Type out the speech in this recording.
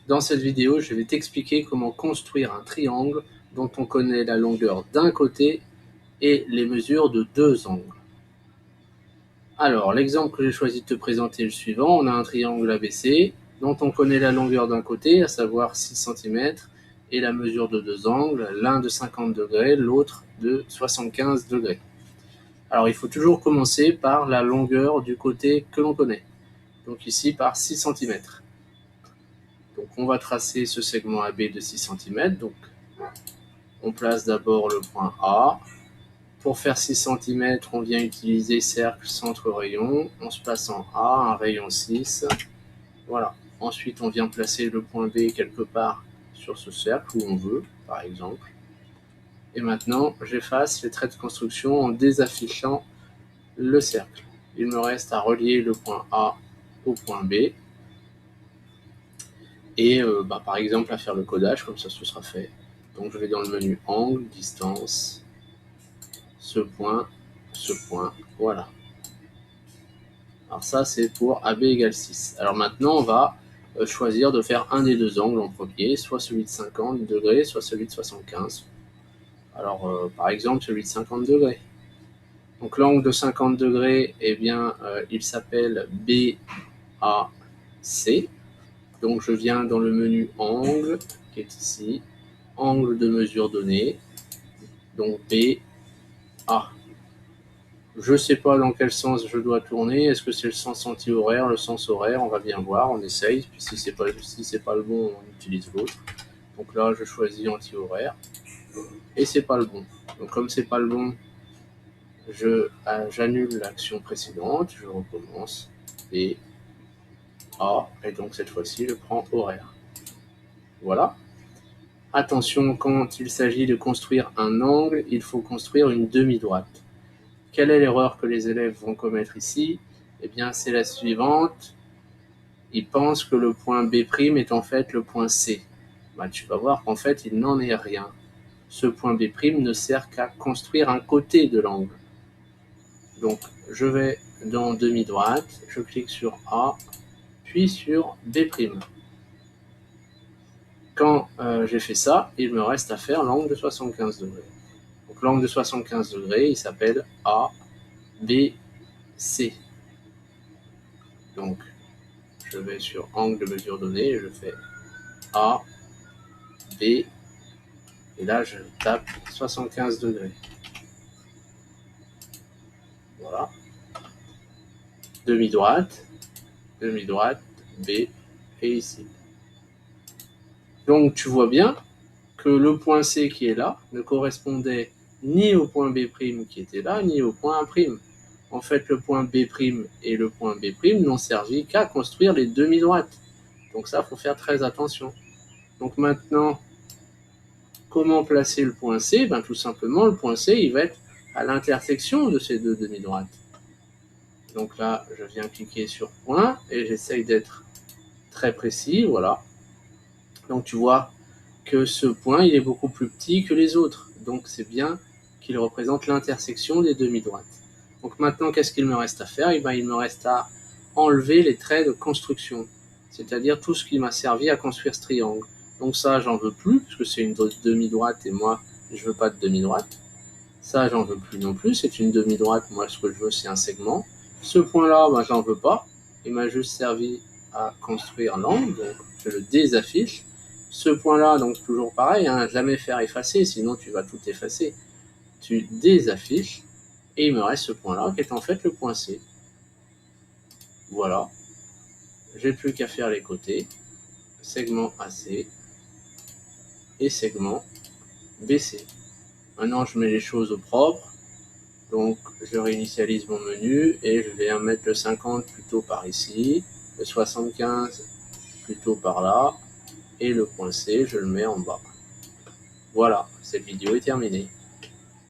Dans cette vidéo, je vais t'expliquer comment construire un triangle dont on connaît la longueur d'un côté et les mesures de deux angles. Alors, l'exemple que j'ai choisi de te présenter est le suivant. On a un triangle ABC dont on connaît la longueur d'un côté, à savoir 6 cm, et la mesure de deux angles, l'un de 50 degrés, l'autre de 75 degrés. Alors, il faut toujours commencer par la longueur du côté que l'on connaît. Donc ici, par 6 cm. Donc on va tracer ce segment AB de 6 cm. Donc on place d'abord le point A. Pour faire 6 cm, on vient utiliser cercle, centre, rayon. On se place en A, un rayon 6. Voilà. Ensuite, on vient placer le point B quelque part sur ce cercle où on veut, par exemple. Et maintenant, j'efface les traits de construction en désaffichant le cercle. Il me reste à relier le point A au point B. Et par exemple à faire le codage, comme ça ce sera fait. Donc je vais dans le menu angle, distance, ce point, voilà. Alors ça c'est pour AB égale 6. Alors maintenant on va choisir de faire un des deux angles en premier, soit celui de 50 degrés, soit celui de 75. Alors par exemple celui de 50 degrés. Donc l'angle de 50 degrés, eh bien il s'appelle BAC. Donc je viens dans le menu angle qui est ici, angle de mesure donné, donc B, A. Je ne sais pas dans quel sens je dois tourner, est-ce que c'est le sens anti-horaire, le sens horaire, on va bien voir, on essaye, puis si c'est pas le bon, on utilise l'autre. Donc là je choisis anti-horaire, et c'est pas le bon. Donc comme c'est pas le bon, j'annule l'action précédente, je recommence, B, A, et donc cette fois-ci je prends horaire. Voilà. Attention, quand il s'agit de construire un angle, il faut construire une demi-droite. Quelle est l'erreur que les élèves vont commettre ici? Eh bien, c'est la suivante. Ils pensent que le point B' est en fait le point C. Tu vas voir qu'en fait, il n'en est rien. Ce point B' ne sert qu'à construire un côté de l'angle. Donc, je vais dans demi-droite, je clique sur A, puis sur B'. Quand j'ai fait ça, il me reste à faire l'angle de 75 degrés. Donc l'angle de 75 degrés, il s'appelle ABC. Donc je vais sur angle de mesure donnée et je fais A, B, et là je tape 75 degrés. Voilà. Demi-droite, B, et ici. Donc tu vois bien que le point C qui est là ne correspondait ni au point B' qui était là, ni au point A'. En fait, le point B' et le point B' n'ont servi qu'à construire les demi-droites. Donc ça, il faut faire très attention. Donc maintenant, comment placer le point C? Tout simplement, le point C, il va être à l'intersection de ces deux demi-droites. Donc là, je viens cliquer sur point et j'essaye d'être très précis, voilà. Donc tu vois que ce point, il est beaucoup plus petit que les autres. Donc c'est bien qu'il représente l'intersection des demi-droites. Donc maintenant, qu'est-ce qu'il me reste à faire? Il me reste à enlever les traits de construction, c'est-à-dire tout ce qui m'a servi à construire ce triangle. Donc ça, j'en veux plus, parce que c'est une demi-droite et moi, je veux pas de demi-droite. Ça, j'en veux plus non plus, c'est une demi-droite, moi, ce que je veux, c'est un segment. Ce point-là, j'en veux pas. Il m'a juste servi à construire l'angle, donc je le désaffiche. Ce point-là, donc toujours pareil, jamais faire effacer, sinon tu vas tout effacer. Tu désaffiches, et il me reste ce point-là, qui est en fait le point C. Voilà. J'ai plus qu'à faire les côtés. Segment AC et segment BC. Maintenant, je mets les choses au propre. Donc, je réinitialise mon menu et je vais mettre le 50 plutôt par ici, le 75 plutôt par là, et le point C, je le mets en bas. Voilà, cette vidéo est terminée.